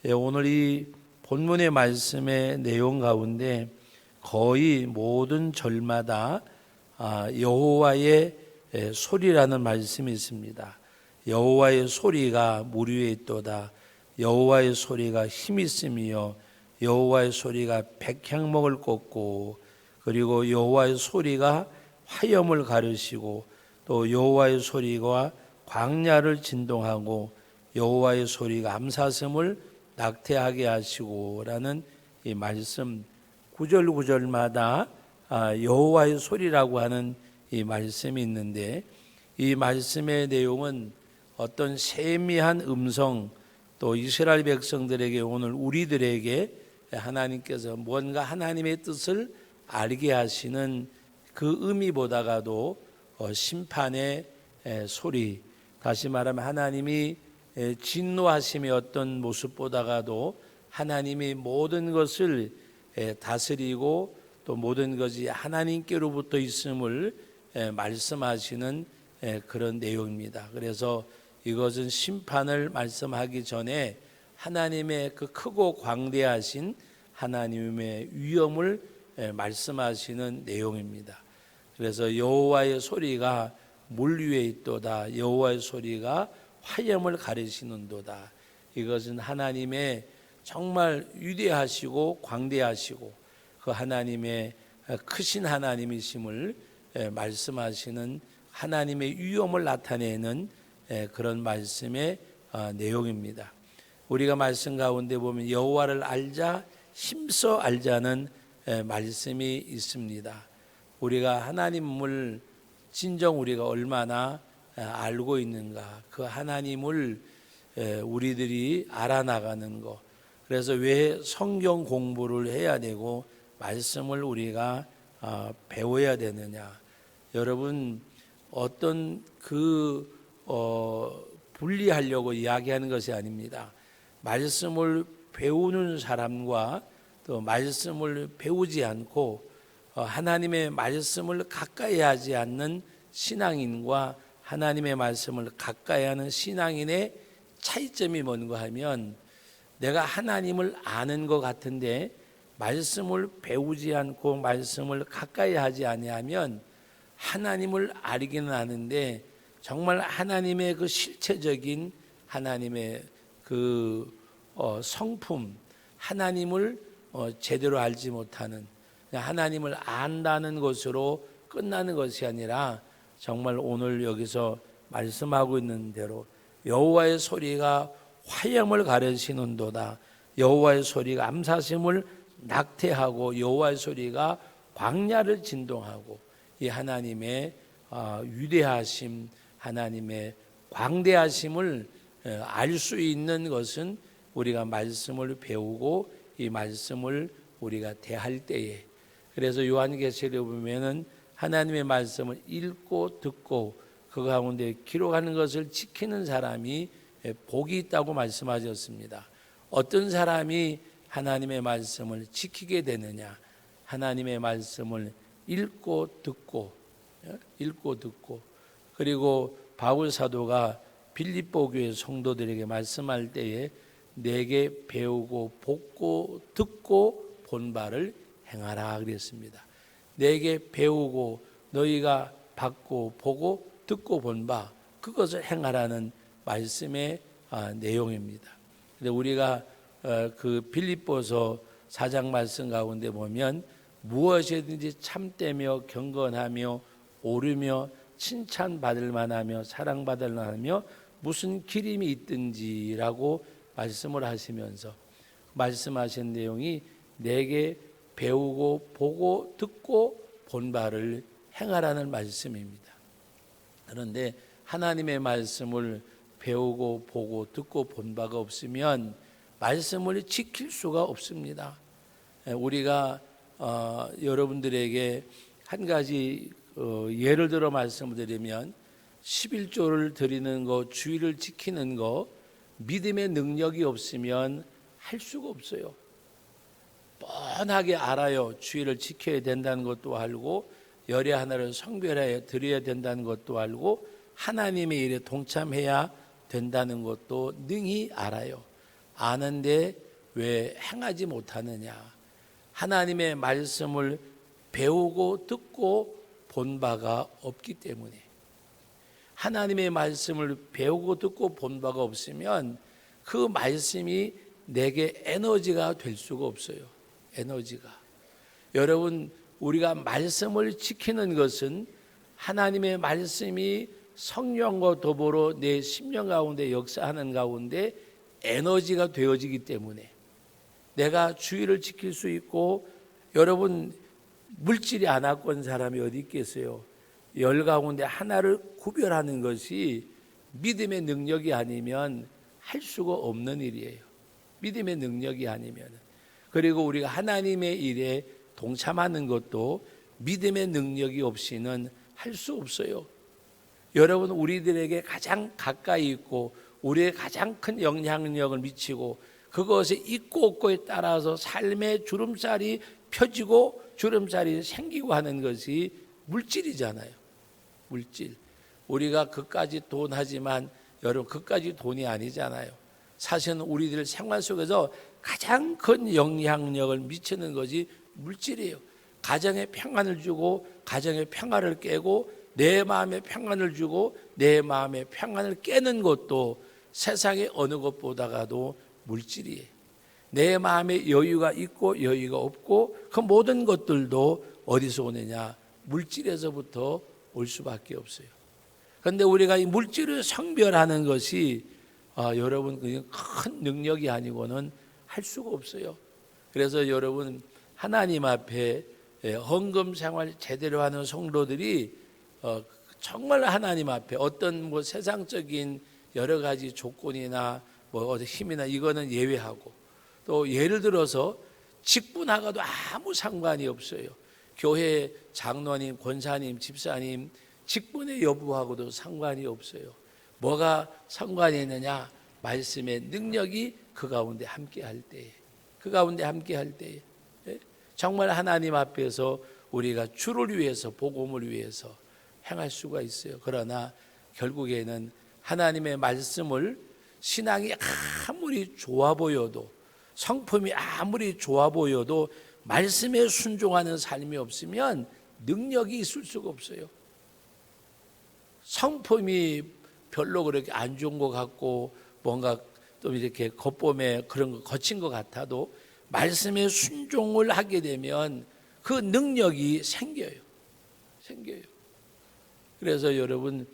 오늘 이 본문의 말씀의 내용 가운데 거의 모든 절마다 여호와의 소리라는 말씀이 있습니다. 여호와의 소리가 물 위에 있도다. 여호와의 소리가 힘이 있으며 여호와의 소리가 백향목을 꽂고, 그리고 여호와의 소리가 화염을 가르시고, 또 여호와의 소리가 광야를 진동하고 여호와의 소리가 암사슴을 낙태하게 하시고 라는 이 말씀, 구절구절마다 여호와의 소리라고 하는 이 말씀이 있는데, 이 말씀의 내용은 어떤 세미한 음성, 또 이스라엘 백성들에게, 오늘 우리들에게 하나님께서 뭔가 하나님의 뜻을 알게 하시는 그 의미보다가도 심판의 소리, 다시 말하면 하나님이 진노하심의 어떤 모습보다가도 하나님이 모든 것을 다스리고 또 모든 것이 하나님께로부터 있음을 말씀하시는 그런 내용입니다. 그래서 이것은 심판을 말씀하기 전에 하나님의 그 크고 광대하신 하나님의 위엄을 말씀하시는 내용입니다. 그래서 여호와의 소리가 물 위에 있도다. 여호와의 소리가 화염을 가르시는도다. 이것은 하나님의 정말 위대하시고 광대하시고 그 하나님의 크신 하나님이심을 말씀하시는 하나님의 위엄을 나타내는 그런 말씀의 내용입니다. 우리가 말씀 가운데 보면 여호와를 알자, 힘써 알자는 말씀이 있습니다. 우리가 하나님을 진정 우리가 얼마나 알고 있는가, 그 하나님을 우리들이 알아나가는 것. 그래서 왜 성경 공부를 해야 되고 말씀을 우리가 배워야 되느냐. 여러분, 어떤 분리하려고 이야기하는 것이 아닙니다. 말씀을 배우는 사람과 또 말씀을 배우지 않고 하나님의 말씀을 가까이 하지 않는 신앙인과 하나님의 말씀을 가까이 하는 신앙인의 차이점이 뭔가 하면, 내가 하나님을 아는 것 같은데 말씀을 배우지 않고 말씀을 가까이 하지 아니하면 하나님을 알기는 아는데 정말 하나님의 그 실체적인 하나님의 그 성품, 하나님을 제대로 알지 못하는, 하나님을 안다는 것으로 끝나는 것이 아니라 정말 오늘 여기서 말씀하고 있는 대로 여호와의 소리가 화염을 가르시는도다. 여호와의 소리가 암사슴을 낙태하고 여호와의 소리가 광야를 진동하고, 이 하나님의 위대하심, 하나님의 광대하심을 알 수 있는 것은 우리가 말씀을 배우고 이 말씀을 우리가 대할 때에, 그래서 요한계시록에 보면은 하나님의 말씀을 읽고 듣고 그 가운데 기록하는 것을 지키는 사람이 복이 있다고 말씀하셨습니다. 어떤 사람이 하나님의 말씀을 지키게 되느냐? 하나님의 말씀을 읽고 듣고 그리고 바울 사도가 빌립보 교회 성도들에게 말씀할 때에 내게 배우고 보고 듣고 본 바를 행하라 그랬습니다. 내게 배우고 너희가 받고 보고 듣고 본 바, 그것을 행하라는 말씀의 내용입니다. 근데 우리가 그 빌립보서 4장 말씀 가운데 보면 무엇이든지 참되며 경건하며 오르며 칭찬받을 만하며 사랑받을 만하며 무슨 기림이 있든지라고 말씀을 하시면서 말씀하신 내용이 내게 배우고 보고 듣고 본 바를 행하라는 말씀입니다. 그런데 하나님의 말씀을 배우고 보고 듣고 본 바가 없으면 말씀을 지킬 수가 없습니다. 우리가 여러분들에게 한 가지 예를 들어 말씀을 드리면, 11조를 드리는 것, 주의를 지키는 것, 믿음의 능력이 없으면 할 수가 없어요. 뻔하게 알아요. 주의를 지켜야 된다는 것도 알고 열의 하나를 성별하여 드려야 된다는 것도 알고 하나님의 일에 동참해야 된다는 것도 능히 알아요. 아는데 왜 행하지 못하느냐? 하나님의 말씀을 배우고 듣고 본 바가 없기 때문에. 하나님의 말씀을 배우고 듣고 본 바가 없으면 그 말씀이 내게 에너지가 될 수가 없어요. 에너지가. 여러분, 우리가 말씀을 지키는 것은 하나님의 말씀이 성령과 더불어 내 심령 가운데 역사하는 가운데 에너지가 되어지기 때문에 내가 주의를 지킬 수 있고, 여러분, 물질이 안 갖고 온 사람이 어디 있겠어요? 열 가운데 하나를 구별하는 것이 믿음의 능력이 아니면 할 수가 없는 일이에요. 믿음의 능력이 아니면. 그리고 우리가 하나님의 일에 동참하는 것도 믿음의 능력이 없이는 할 수 없어요. 여러분, 우리들에게 가장 가까이 있고 우리의 가장 큰 영향력을 미치고 그것에 있고 없고에 따라서 삶의 주름살이 펴지고 주름살이 생기고 하는 것이 물질이잖아요. 물질. 우리가 그까지 돈 하지만 여러분, 그까지 돈이 아니잖아요. 사실은 우리들 생활 속에서 가장 큰 영향력을 미치는 것이 물질이에요. 가정에 평안을 주고 가정의 평화를 깨고 내 마음에 평안을 주고 내 마음의 평안을 깨는 것도 세상의 어느 것보다가도 물질이에요. 내 마음에 여유가 있고 여유가 없고 그 모든 것들도 어디서 오느냐? 물질에서부터 올 수밖에 없어요. 그런데 우리가 이 물질을 성별하는 것이 여러분 그냥 큰 능력이 아니고는 할 수가 없어요. 그래서 여러분, 하나님 앞에 헌금 생활 제대로 하는 성도들이 정말 하나님 앞에 어떤 뭐 세상적인 여러 가지 조건이나 뭐 힘이나 이거는 예외하고, 또 예를 들어서 직분하고도 아무 상관이 없어요. 교회 장로님, 권사님, 집사님 직분의 여부하고도 상관이 없어요. 뭐가 상관이 있느냐? 말씀의 능력이 그 가운데 함께할 때에, 그 가운데 함께할 때에 정말 하나님 앞에서 우리가 주를 위해서, 복음을 위해서 행할 수가 있어요. 그러나 결국에는 하나님의 말씀을, 신앙이 아무리 좋아 보여도, 성품이 아무리 좋아 보여도 말씀에 순종하는 삶이 없으면 능력이 있을 수가 없어요. 성품이 별로 그렇게 안 좋은 것 같고 뭔가 좀 이렇게 겉봄에 그런 거 거친 것 같아도 말씀에 순종을 하게 되면 그 능력이 생겨요. 그래서 여러분,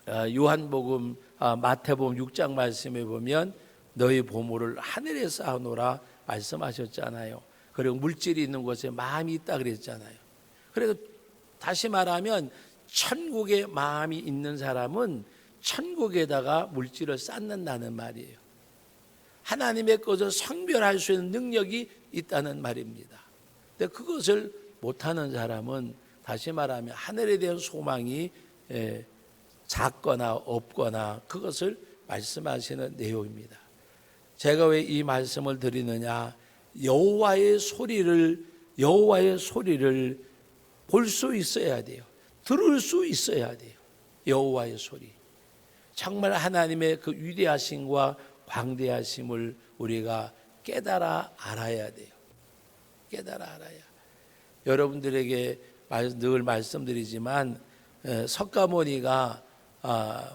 요한복음, 마태복음 6장 말씀에 보면 너희 보물을 하늘에 쌓아놓으라 말씀하셨잖아요. 그리고 물질이 있는 곳에 마음이 있다 그랬잖아요. 그래서 다시 말하면 천국에 마음이 있는 사람은 천국에다가 물질을 쌓는다는 말이에요. 하나님의 것을 성별할 수 있는 능력이 있다는 말입니다. 근데 그것을 못하는 사람은 다시 말하면 하늘에 대한 소망이 작거나 없거나 그것을 말씀하시는 내용입니다. 제가 왜 이 말씀을 드리느냐? 여호와의 소리를 볼 수 있어야 돼요. 들을 수 있어야 돼요. 여호와의 소리. 정말 하나님의 그 위대하심과 광대하심을 우리가 깨달아 알아야 돼요. 깨달아 알아야. 여러분들에게 늘 말씀드리지만 석가모니가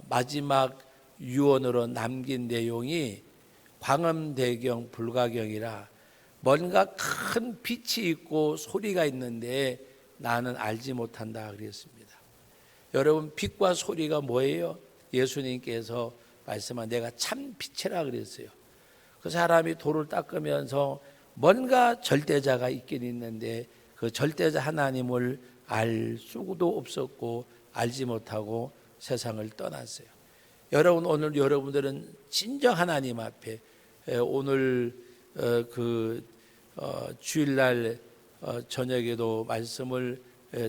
마지막 유언으로 남긴 내용이 광음대경 불가경이라, 뭔가 큰 빛이 있고 소리가 있는데 나는 알지 못한다 그랬습니다. 여러분, 빛과 소리가 뭐예요? 예수님께서 말씀한 내가 참 빛이라 그랬어요. 그 사람이 돌을 닦으면서 뭔가 절대자가 있긴 있는데 그 절대자 하나님을 알 수도 없었고 알지 못하고 세상을 떠났어요. 여러분, 오늘 여러분들은 진정 하나님 앞에 오늘 주일날 저녁에도 말씀을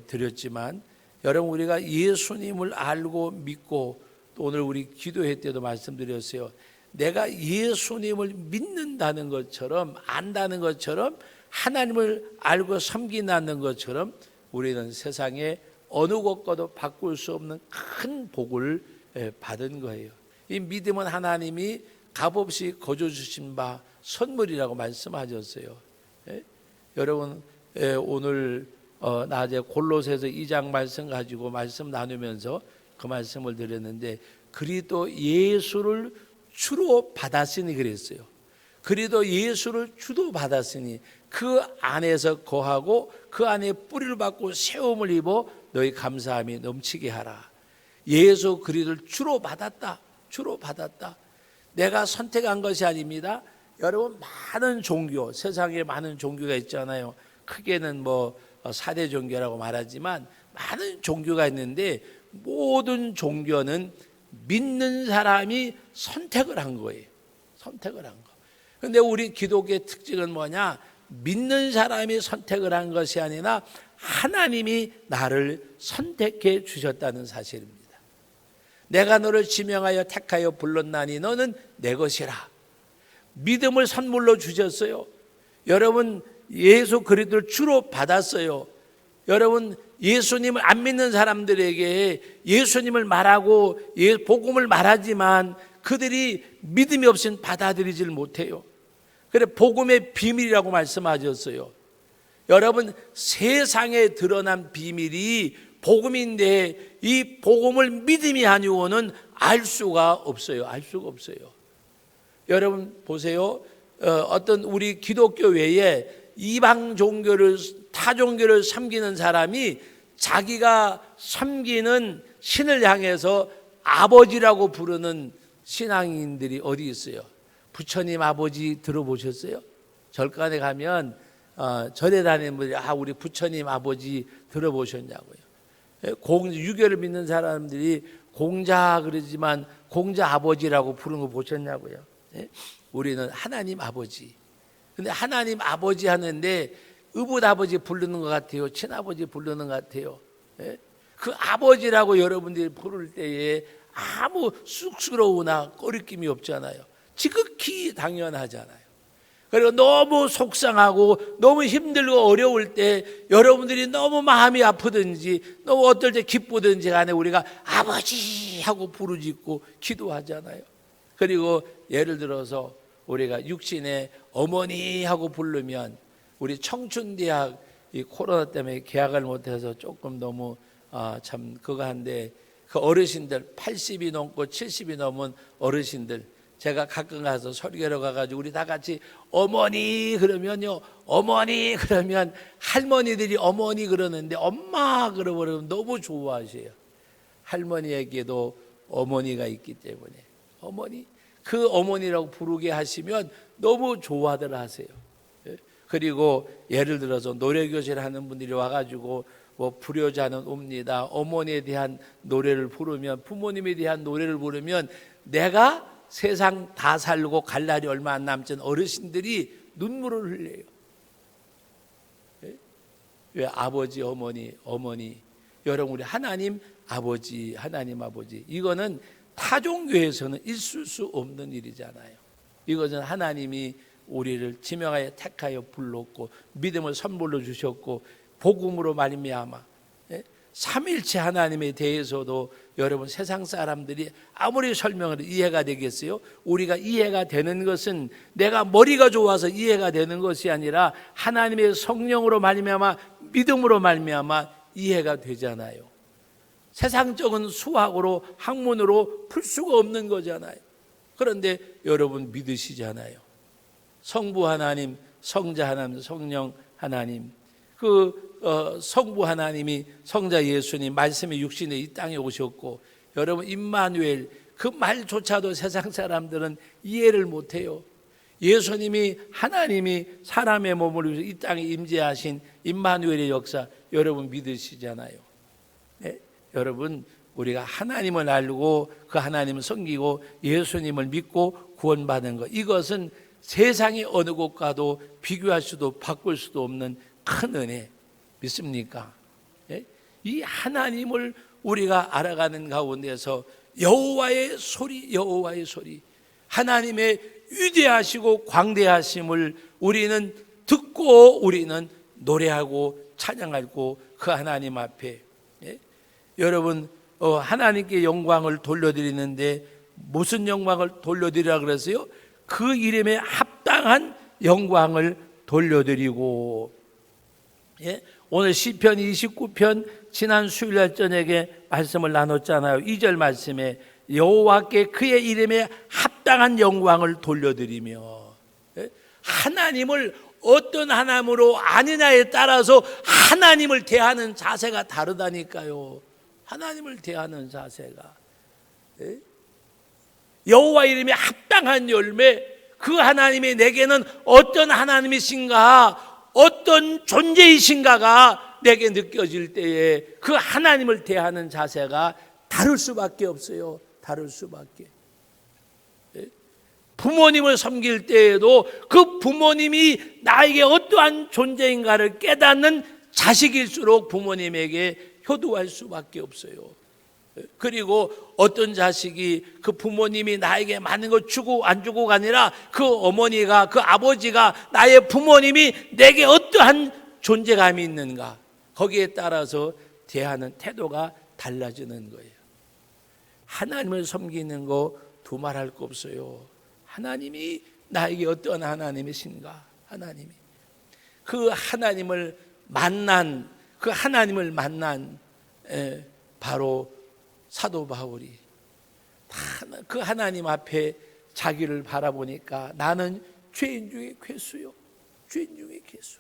드렸지만, 여러분, 우리가 예수님을 알고 믿고, 또 오늘 우리 기도회 때도 말씀드렸어요. 내가 예수님을 믿는다는 것처럼, 안다는 것처럼, 하나님을 알고 섬긴다는 것처럼 우리는 세상에 어느 것과도 바꿀 수 없는 큰 복을 받은 거예요. 이 믿음은 하나님이 값없이 거저 주신 바 선물이라고 말씀하셨어요. 예? 여러분 오늘 낮에 골로새서 2장 말씀 가지고 말씀 나누면서 그 말씀을 드렸는데 그리스도 예수를 주로 받았으니 그랬어요. 그리스도 예수를 주도 받았으니 그 안에서 거하고 그 안에 뿌리를 받고 세움을 입어 너희 감사함이 넘치게 하라. 예수 그리스도를 주로 받았다. 주로 받았다. 내가 선택한 것이 아닙니다. 여러분 많은 종교, 세상에 많은 종교가 있잖아요. 크게는 뭐 4대 종교라고 말하지만 많은 종교가 있는데 모든 종교는 믿는 사람이 선택을 한 거예요. 선택을 한 거. 그런데 우리 기독교의 특징은 뭐냐? 믿는 사람이 선택을 한 것이 아니라 하나님이 나를 선택해 주셨다는 사실입니다. 내가 너를 지명하여 택하여 불렀나니 너는 내 것이라. 믿음을 선물로 주셨어요. 여러분 예수 그리스도를 주로 받았어요. 여러분 예수님을 안 믿는 사람들에게 예수님을 말하고 복음을 말하지만 그들이 믿음이 없이는 받아들이질 못해요. 그래 복음의 비밀이라고 말씀하셨어요. 여러분 세상에 드러난 비밀이 복음인데 이 복음을 믿음이 아니고는 알 수가 없어요. 알 수가 없어요. 여러분 보세요. 어떤 우리 기독교 외에 이방 종교를 타 종교를 섬기는 사람이 자기가 섬기는 신을 향해서 아버지라고 부르는 신앙인들이 어디 있어요? 부처님 아버지 들어보셨어요? 절간에 가면 절에 다니는 분들이 우리 부처님 아버지 들어보셨냐고요. 유교를 믿는 사람들이 공자 그러지만 공자 아버지라고 부르는 거 보셨냐고요. 우리는 하나님 아버지. 근데 하나님 아버지 하는데 의붓 아버지 부르는 것 같아요. 친아버지 부르는 것 같아요. 그 아버지라고 여러분들이 부를 때에 아무 쑥스러우나 꺼리낌이 없잖아요. 지극히 당연하잖아요. 그리고 너무 속상하고 너무 힘들고 어려울 때 여러분들이 너무 마음이 아프든지 너무 어떨 때 기쁘든지 간에 우리가 아버지 하고 부르짖고 기도하잖아요. 그리고 예를 들어서 우리가 육신의 어머니 하고 부르면 우리 청춘대학 이 코로나 때문에 개학을 못해서 조금 너무 참 그거 한데 그 어르신들 80이 넘고 70이 넘은 어르신들 제가 가끔 가서 설교로 가가지고 우리 다 같이 어머니 그러면요 어머니 그러면 할머니들이 어머니 그러는데 엄마 그러면 너무 좋아하세요. 할머니에게도 어머니가 있기 때문에 어머니 그 어머니라고 부르게 하시면 너무 좋아들 하세요. 그리고 예를 들어서 노래교실 하는 분들이 와가지고 뭐 불효자는 옵니다. 어머니에 대한 노래를 부르면 부모님에 대한 노래를 부르면 내가 세상 다 살고 갈 날이 얼마 안 남은 어르신들이 눈물을 흘려요. 왜 아버지 어머니 여러분 우리 하나님 아버지 이거는 타종교에서는 있을 수 없는 일이잖아요. 이것은 하나님이 우리를 지명하여 택하여 불렀고 믿음을 선물로 주셨고 복음으로 말미암아 삼일체 하나님에 대해서도 여러분 세상 사람들이 아무리 설명을 이해가 되겠어요? 우리가 이해가 되는 것은 내가 머리가 좋아서 이해가 되는 것이 아니라 하나님의 성령으로 말미암아 믿음으로 말미암아 이해가 되잖아요. 세상적인 수학으로 학문으로 풀 수가 없는 거잖아요. 그런데 여러분 믿으시잖아요. 성부 하나님, 성자 하나님, 성령 하나님 성부 하나님이 성자 예수님 말씀의 육신에 이 땅에 오셨고 여러분 임마누엘 그 말조차도 세상 사람들은 이해를 못해요. 예수님이 하나님이 사람의 몸을 위해서 이 땅에 임재하신 임마누엘의 역사 여러분 믿으시잖아요. 네? 여러분 우리가 하나님을 알고 그 하나님을 섬기고 예수님을 믿고 구원받은 것 이것은 세상의 어느 곳과도 비교할 수도 바꿀 수도 없는 큰 은혜 믿습니까? 예? 이 하나님을 우리가 알아가는 가운데서 여호와의 소리 하나님의 위대하시고 광대하심을 우리는 듣고 우리는 노래하고 찬양하고 그 하나님 앞에 여러분 하나님께 영광을 돌려드리는데 무슨 영광을 돌려드리라 그랬어요? 그 이름에 합당한 영광을 돌려드리고. 예? 오늘 시편 29편 지난 수요일 저녁에 말씀을 나눴잖아요. 2절 말씀에 여호와께 그의 이름에 합당한 영광을 돌려드리며. 예? 하나님을 어떤 하나님으로 아니냐에 따라서 하나님을 대하는 자세가 다르다니까요. 하나님을 대하는 자세가. 예? 여호와 이름에 합당한 열매, 그 하나님이 내게는 어떤 하나님이신가, 어떤 존재이신가가 내게 느껴질 때에 그 하나님을 대하는 자세가 다를 수밖에 없어요. 다를 수밖에. 부모님을 섬길 때에도 그 부모님이 나에게 어떠한 존재인가를 깨닫는 자식일수록 부모님에게 효도할 수밖에 없어요. 그리고 어떤 자식이 그 부모님이 나에게 많은 거 주고 안 주고가 아니라 그 어머니가, 그 아버지가, 나의 부모님이 내게 어떠한 존재감이 있는가, 거기에 따라서 대하는 태도가 달라지는 거예요. 하나님을 섬기는 거 두말할 거 없어요. 하나님이 나에게 어떤 하나님이신가, 하나님이. 그 하나님을 만난 바로 사도 바울이 그 하나님 앞에 자기를 바라보니까 나는 죄인 중에 괴수요. 죄인 중에 괴수.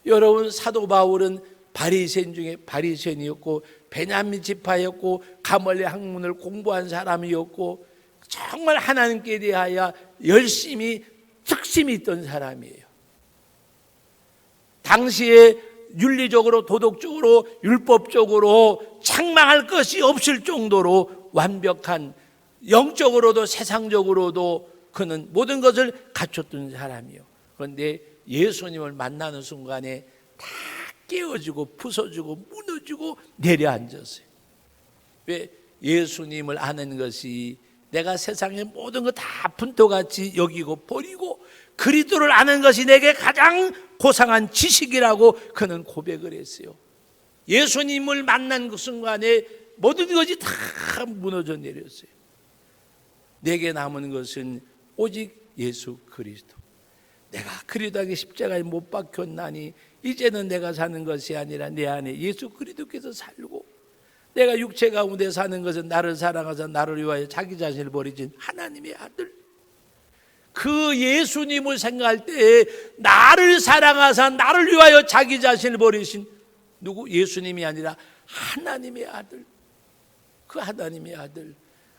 여러분, 사도 바울은 바리새인 중에 바리새인이었고 베냐민 지파였고 가말리엘 학문을 공부한 사람이었고 정말 하나님께 대하여 열심히 특심이 있던 사람이에요. 당시에 윤리적으로, 도덕적으로, 율법적으로 책망할 것이 없을 정도로 완벽한, 영적으로도 세상적으로도 그는 모든 것을 갖췄던 사람이에요. 그런데 예수님을 만나는 순간에 다 깨어지고 부서지고 무너지고 내려앉았어요. 왜? 예수님을 아는 것이 내가 세상의 모든 것 다 분토같이 여기고 버리고 그리스도를 아는 것이 내게 가장 고상한 지식이라고 그는 고백을 했어요. 예수님을 만난 그 순간에 모든 것이 다 무너져 내렸어요. 내게 남은 것은 오직 예수 그리스도. 내가 그리스도에게 십자가에 못 박혔나니 이제는 내가 사는 것이 아니라 내 안에 예수 그리스도께서 살고, 내가 육체 가운데 사는 것은 나를 사랑하사 나를 위하여 자기 자신을 버리신 하나님의 아들, 그 예수님을 생각할 때 나를 사랑하사 나를 위하여 자기 자신을 버리신 누구? 예수님이 아니라 하나님의 아들, 그 하나님의 아들.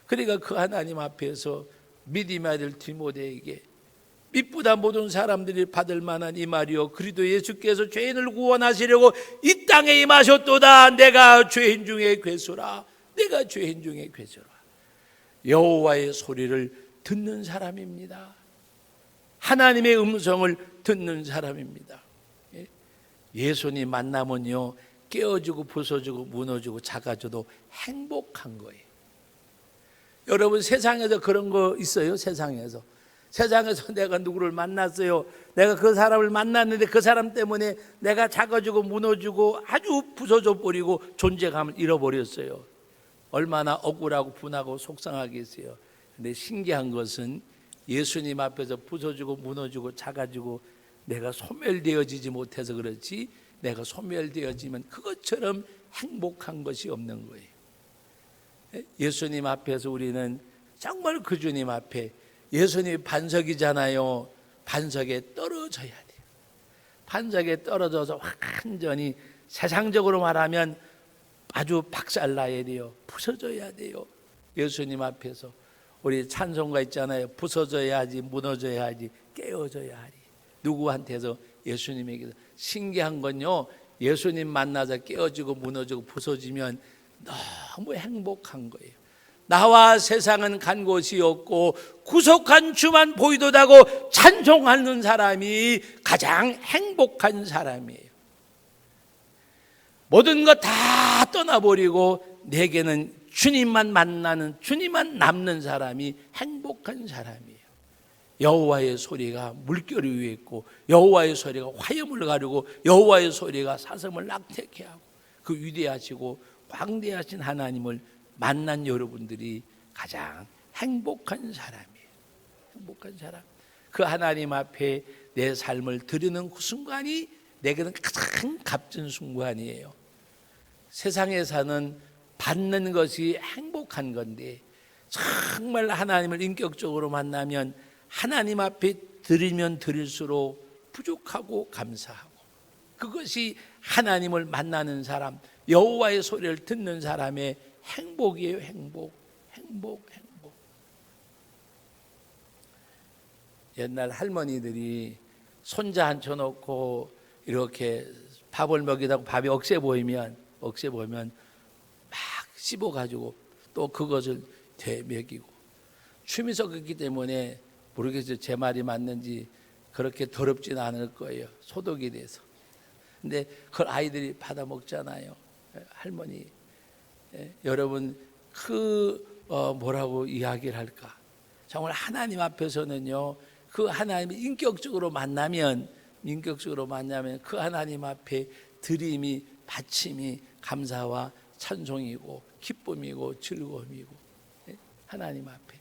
그러니까 그 하나님 앞에서 믿음의 아들 디모데에게 믿보다 모든 사람들이 받을 만한 이 말이요, 그리스도 예수께서 죄인을 구원하시려고 이 땅에 임하셨도다. 내가 죄인 중에 괴수라. 내가 죄인 중에 괴수라. 여호와의 소리를 듣는 사람입니다. 하나님의 음성을 듣는 사람입니다. 예수님 만나면요, 깨어지고 부서지고 무너지고 작아져도 행복한 거예요. 여러분, 세상에서 그런 거 있어요? 세상에서 내가 누구를 만났어요. 내가 그 사람을 만났는데 그 사람 때문에 내가 작아지고 무너지고 아주 부서져 버리고 존재감을 잃어버렸어요. 얼마나 억울하고 분하고 속상하겠어요. 근데 신기한 것은 예수님 앞에서 부서지고 무너지고 작아지고 내가 소멸되어지지 못해서 그렇지, 내가 소멸되어지면 그것처럼 행복한 것이 없는 거예요. 예수님 앞에서 우리는 정말 그 주님 앞에, 예수님 반석이잖아요. 반석에 떨어져야 돼요. 반석에 떨어져서 완전히 세상적으로 말하면 아주 박살나야 돼요. 부서져야 돼요. 예수님 앞에서. 우리 찬송가 있잖아요. 부서져야 하지, 무너져야 하지, 깨어져야 하리. 누구한테서? 예수님에게서. 신기한 건요, 예수님 만나서 깨어지고 무너지고 부서지면 너무 행복한 거예요. 나와 세상은 간 곳이 없고 구속한 주만 보이도다고 찬송하는 사람이 가장 행복한 사람이에요. 모든 것 다 떠나버리고 내게는 주님만 만나는, 주님만 남는 사람이 행복한 사람이에요. 여호와의 소리가 물결 위에 있고, 여호와의 소리가 화염을 가르고, 여호와의 소리가 사슴을 낙태케 하고, 그 위대하시고 광대하신 하나님을 만난 여러분들이 가장 행복한 사람이에요. 행복한 사람. 그 하나님 앞에 내 삶을 드리는 그 순간이 내게는 가장 값진 순간이에요. 세상에 사는 받는 것이 행복한 건데 정말 하나님을 인격적으로 만나면 하나님 앞에 드리면 드릴수록 부족하고 감사하고, 그것이 하나님을 만나는 사람, 여호와의 소리를 듣는 사람의 행복이에요. 행복. 옛날 할머니들이 손자 앉혀놓고 이렇게 밥을 먹이다가 밥이 억세 보이면 막 씹어가지고 또 그것을 되먹이고, 춤이 섞였기 때문에 모르겠어요. 제 말이 맞는지 그렇게 더럽지는 않을 거예요. 소독이 돼서. 근데 그걸 아이들이 받아 먹잖아요. 할머니, 여러분 뭐라고 이야기를 할까? 정말 하나님 앞에서는요, 그 하나님을 인격적으로 만나면 그 하나님 앞에 드림이, 바침이 감사와 찬송이고 기쁨이고 즐거움이고, 하나님 앞에.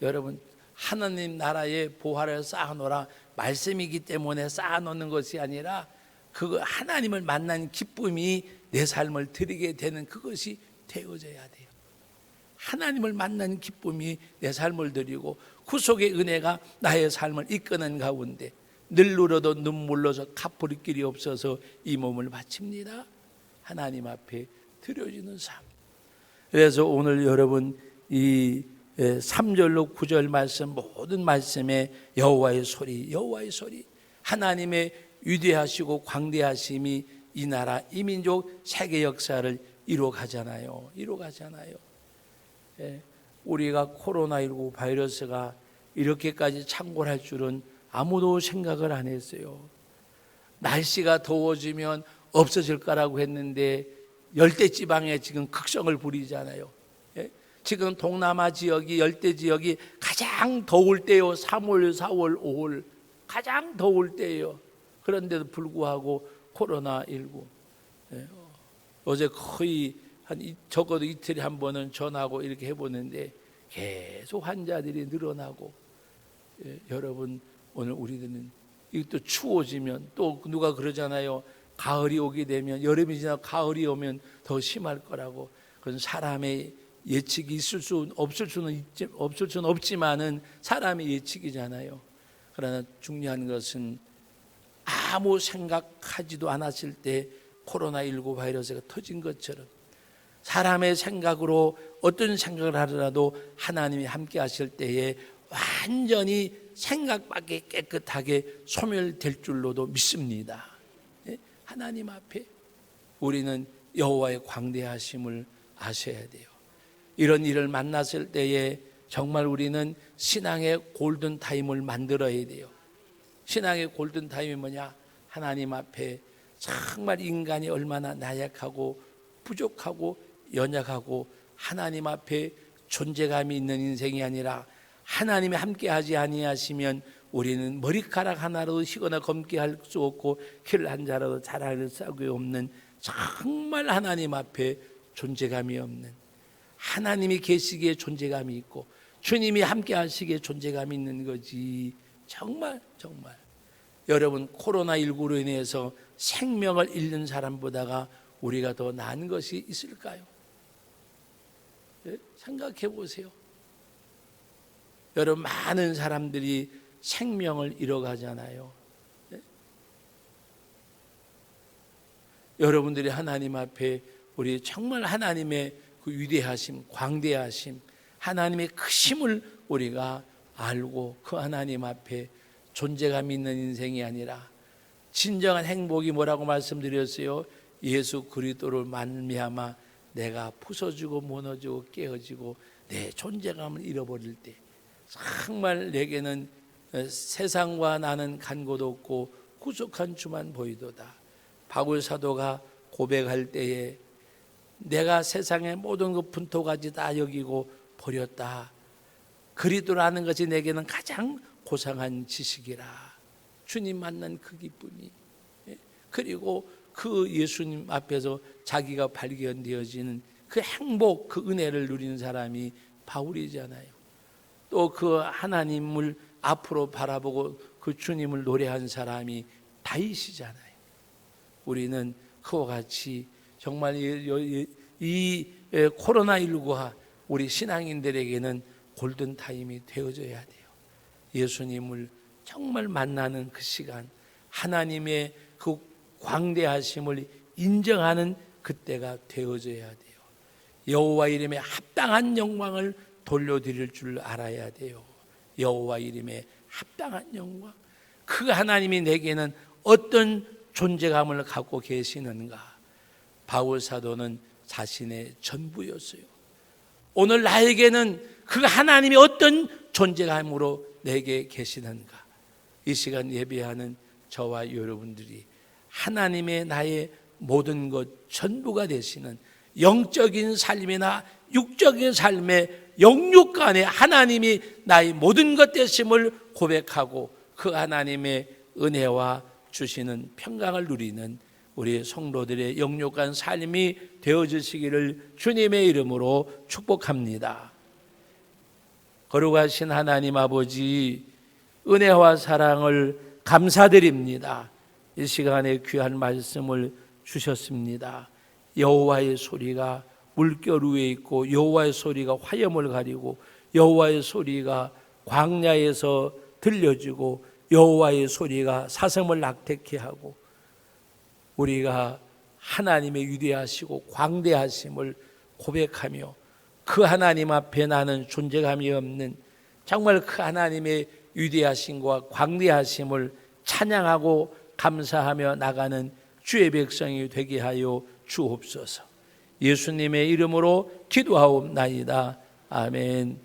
여러분, 하나님 나라의 보화를 쌓아놓으라 말씀이기 때문에 쌓아놓는 것이 아니라 그 하나님을 만난 기쁨이 내 삶을 드리게 되는 그것이 되어져야 돼요. 하나님을 만난 기쁨이 내 삶을 드리고 구속의 은혜가 나의 삶을 이끄는 가운데 늘 울어도 눈물로서 갚을 길이 없어서 이 몸을 바칩니다. 하나님 앞에 드려지는 삶. 그래서 오늘 여러분 이 3절로 9절 말씀, 모든 말씀에 여호와의 소리, 하나님의 위대하시고 광대하심이 이 나라, 이 민족, 세계 역사를 이루어가잖아요. 우리가 코로나19 바이러스가 이렇게까지 창궐할 줄은 아무도 생각을 안 했어요. 날씨가 더워지면 없어질 거라고 했는데 열대지방에 지금 극성을 부리잖아요. 지금 동남아 지역이, 열대 지역이 가장 더울 때요. 3월, 4월, 5월 가장 더울 때예요. 그런데도 불구하고 코로나19, 어제 거의 적어도 이틀에 한 번은 전화하고 이렇게 해보는데 계속 환자들이 늘어나고, 여러분 오늘 우리들은 이것도 추워지면 또 누가 그러잖아요. 가을이 오게 되면, 여름이 지나고 가을이 오면 더 심할 거라고. 그건 사람의 예측이 없을 수는 없지만은 사람의 예측이잖아요. 그러나 중요한 것은 아무 생각하지도 않았을 때 코로나19 바이러스가 터진 것처럼 사람의 생각으로 어떤 생각을 하더라도 하나님이 함께 하실 때에 완전히 생각밖에 깨끗하게 소멸될 줄로도 믿습니다. 하나님 앞에 우리는 여호와의 광대하심을 아셔야 돼요. 이런 일을 만났을 때에 정말 우리는 신앙의 골든타임을 만들어야 돼요. 신앙의 골든타임이 뭐냐? 하나님 앞에 정말 인간이 얼마나 나약하고 부족하고 연약하고 하나님 앞에 존재감이 있는 인생이 아니라 하나님이 함께하지 아니하시면 우리는 머리카락 하나라도 희거나 검게 할 수 없고 킬 한 자라도 자랄 싹이 없는, 정말 하나님 앞에 존재감이 없는, 하나님이 계시기에 존재감이 있고 주님이 함께 하시기에 존재감이 있는 거지. 정말 여러분, 코로나19로 인해서 생명을 잃는 사람보다가 우리가 더 나은 것이 있을까요? 생각해 보세요. 여러분, 많은 사람들이 생명을 잃어가잖아요. 여러분들이 하나님 앞에 우리 정말 하나님의 그 위대하심, 광대하심, 하나님의 크심을 우리가 알고 그 하나님 앞에 존재감 있는 인생이 아니라 진정한 행복이 뭐라고 말씀드렸어요? 예수 그리스도를 말미암아 내가 부서지고 무너지고 깨어지고 내 존재감을 잃어버릴 때 정말 내게는 세상과 나는 간 곳 없고 구속한 주만 보이도다. 바울 사도가 고백할 때에 내가 세상의 모든 그 분토까지 다 여기고 버렸다. 그리스도라는 것이 내게는 가장 고상한 지식이라. 주님 만난 그 기쁨이, 그리고 그 예수님 앞에서 자기가 발견되어지는 그 행복, 그 은혜를 누리는 사람이 바울이잖아요. 또 그 하나님을 앞으로 바라보고 그 주님을 노래한 사람이 다윗이잖아요. 우리는 그와 같이 정말 이 코로나19가 우리 신앙인들에게는 골든타임이 되어져야 돼요. 예수님을 정말 만나는 그 시간, 하나님의 그 광대하심을 인정하는 그때가 되어져야 돼요. 여호와 이름에 합당한 영광을 돌려드릴 줄 알아야 돼요. 여호와 이름에 합당한 영광. 그 하나님이 내게는 어떤 존재감을 갖고 계시는가? 바울 사도는 자신의 전부였어요. 오늘 나에게는 그 하나님이 어떤 존재감으로 내게 계시는가? 이 시간 예배하는 저와 여러분들이 하나님의 나의 모든 것 전부가 되시는 영적인 삶이나 육적인 삶의 영육 간에 하나님이 나의 모든 것 되심을 고백하고 그 하나님의 은혜와 주시는 평강을 누리는 우리 성도들의 영육간 삶이 되어주시기를 주님의 이름으로 축복합니다. 거룩하신 하나님 아버지, 은혜와 사랑을 감사드립니다. 이 시간에 귀한 말씀을 주셨습니다. 여호와의 소리가 물결 위에 있고 여호와의 소리가 화염을 가리고 여호와의 소리가 광야에서 들려지고 여호와의 소리가 사슴을 낙태케 하고 우리가 하나님의 위대하시고 광대하심을 고백하며 그 하나님 앞에 나는 존재감이 없는 정말 그 하나님의 위대하심과 광대하심을 찬양하고 감사하며 나가는 주의 백성이 되게 하여 주옵소서. 예수님의 이름으로 기도하옵나이다. 아멘.